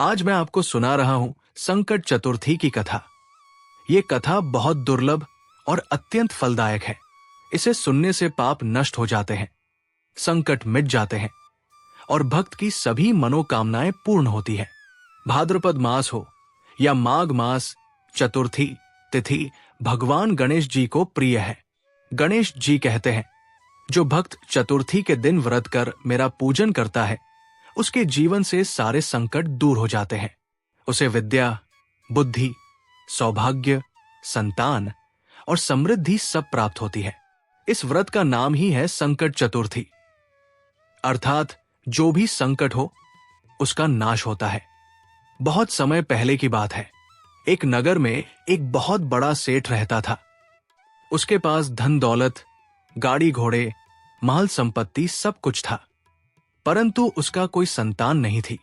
आज मैं आपको सुना रहा हूं संकट चतुर्थी की कथा। ये कथा बहुत दुर्लभ और अत्यंत फलदायक है। इसे सुनने से पाप नष्ट हो जाते हैं, संकट मिट जाते हैं और भक्त की सभी मनोकामनाएं पूर्ण होती है। भाद्रपद मास हो या माघ मास, चतुर्थी तिथि भगवान गणेश जी को प्रिय है। गणेश जी कहते हैं, जो भक्त चतुर्थी के दिन व्रत कर मेरा पूजन करता है, उसके जीवन से सारे संकट दूर हो जाते हैं। उसे विद्या, बुद्धि, सौभाग्य, संतान और समृद्धि सब प्राप्त होती है। इस व्रत का नाम ही है संकट चतुर्थी, अर्थात जो भी संकट हो उसका नाश होता है। बहुत समय पहले की बात है। एक नगर में एक बहुत बड़ा सेठ रहता था। उसके पास धन दौलत, गाड़ी घोड़े, महल संपत्ति सब कुछ था, परंतु उसका कोई संतान नहीं थी।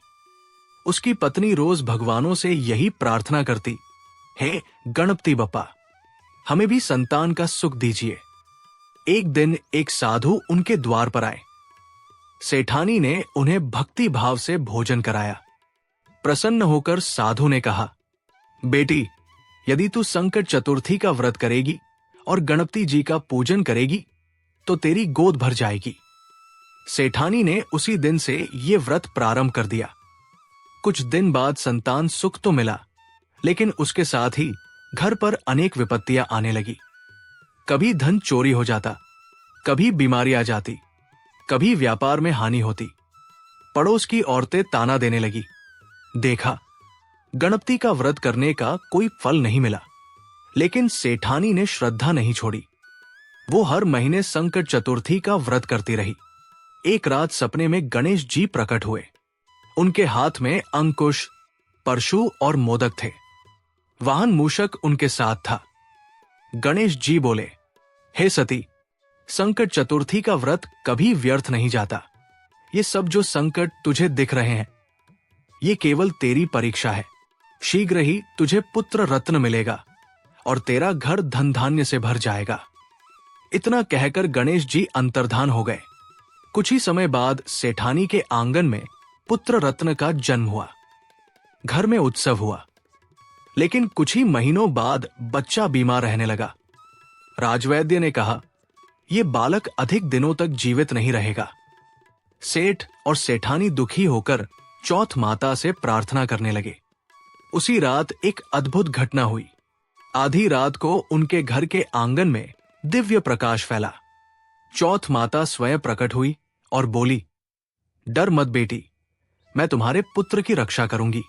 उसकी पत्नी रोज भगवानों से यही प्रार्थना करती, हे गणपति बप्पा, हमें भी संतान का सुख दीजिए। एक दिन एक साधु उनके द्वार पर आए। सेठानी ने उन्हें भक्ति भाव से भोजन कराया। प्रसन्न होकर साधु ने कहा, बेटी, यदि तू संकट चतुर्थी का व्रत करेगी और गणपति जी का पूजन करेगी तो तेरी गोद भर जाएगी। सेठानी ने उसी दिन से ये व्रत प्रारंभ कर दिया। कुछ दिन बाद संतान सुख तो मिला, लेकिन उसके साथ ही घर पर अनेक विपत्तियां आने लगी। कभी धन चोरी हो जाता, कभी बीमारी आ जाती, कभी व्यापार में हानि होती। पड़ोस की औरतें ताना देने लगी। देखा, गणपति का व्रत करने का कोई फल नहीं मिला, लेकिन सेठानी ने श्रद्धा नहीं छोड़ी। वो हर महीने संकट चतुर्थी का व्रत करती रही। एक रात सपने में गणेश जी प्रकट हुए। उनके हाथ में अंकुश, परशु और मोदक थे। वाहन मूषक उनके साथ था। गणेश जी बोले, हे सती, संकट चतुर्थी का व्रत कभी व्यर्थ नहीं जाता। ये सब जो संकट तुझे दिख रहे हैं, ये केवल तेरी परीक्षा है। शीघ्र ही तुझे पुत्र रत्न मिलेगा और तेरा घर धन धान्य से भर जाएगा। इतना कहकर गणेश जी अंतर्धान हो गए। कुछ ही समय बाद सेठानी के आंगन में पुत्र रत्न का जन्म हुआ। घर में उत्सव हुआ, लेकिन कुछ ही महीनों बाद बच्चा बीमार रहने लगा। राजवैद्य ने कहा, यह बालक अधिक दिनों तक जीवित नहीं रहेगा। सेठ और सेठानी दुखी होकर चौथ माता से प्रार्थना करने लगे। उसी रात एक अद्भुत घटना हुई। आधी रात को उनके घर के आंगन में दिव्य प्रकाश फैला। चौथ माता स्वयं प्रकट हुई और बोली, डर मत बेटी, मैं तुम्हारे पुत्र की रक्षा करूंगी।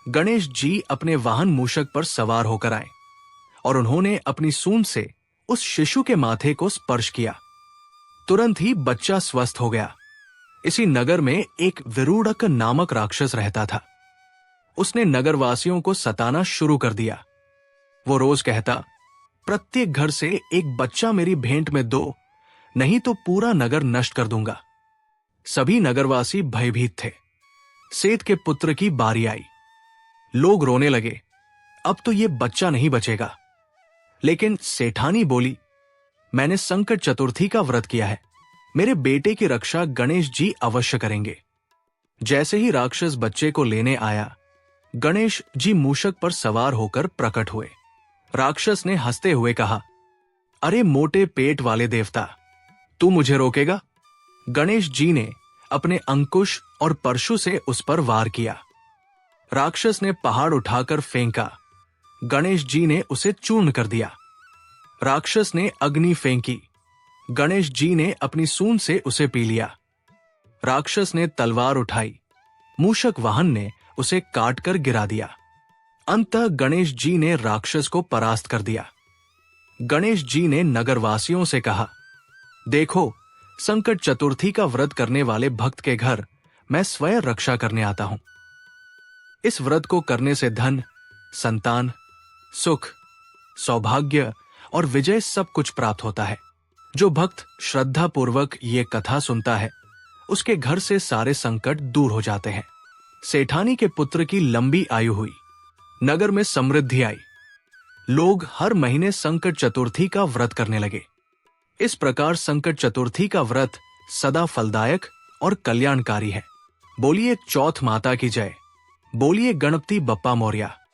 गणेश जी अपने वाहन मूषक पर सवार होकर आए और उन्होंने अपनी सूंड से उस शिशु के माथे को स्पर्श किया। तुरंत ही बच्चा स्वस्थ हो गया। इसी नगर में एक विरूढ़क नामक राक्षस रहता था। उसने नगरवासियों को सताना शुरू कर दिया। वो रोज कहता, प्रत्येक घर से एक बच्चा मेरी भेंट में दो, नहीं तो पूरा नगर नष्ट कर दूंगा। सभी नगरवासी भयभीत थे। सेठ के पुत्र की बारी आई। लोग रोने लगे, अब तो ये बच्चा नहीं बचेगा। लेकिन सेठानी बोली, मैंने संकट चतुर्थी का व्रत किया है, मेरे बेटे की रक्षा गणेश जी अवश्य करेंगे। जैसे ही राक्षस बच्चे को लेने आया, गणेश जी मूषक पर सवार होकर प्रकट हुए। राक्षस ने हंसते हुए कहा, अरे मोटे पेट वाले देवता, तू मुझे रोकेगा? गणेश जी ने अपने अंकुश और परशु से उस पर वार किया। राक्षस ने पहाड़ उठाकर फेंका। गणेश जी ने उसे चूर्ण कर दिया। राक्षस ने अग्नि फेंकी। गणेश जी ने अपनी सूंड से उसे पी लिया। राक्षस ने तलवार उठाई। मूषक वाहन ने उसे काटकर गिरा दिया। अंततः गणेश जी ने राक्षस को परास्त कर दिया। गणेश जी ने नगरवासियों से कहा, देखो, संकट चतुर्थी का व्रत करने वाले भक्त के घर मैं स्वयं रक्षा करने आता हूं। इस व्रत को करने से धन, संतान, सुख, सौभाग्य और विजय सब कुछ प्राप्त होता है। जो भक्त श्रद्धा पूर्वक ये कथा सुनता है, उसके घर से सारे संकट दूर हो जाते हैं। सेठानी के पुत्र की लंबी आयु हुई। नगर में समृद्धि आई। लोग हर महीने संकट चतुर्थी का व्रत करने लगे। इस प्रकार संकट चतुर्थी का व्रत सदा फलदायक और कल्याणकारी है। बोलिए चौथ माता की जय। बोलिए गणपति बप्पा मौर्या।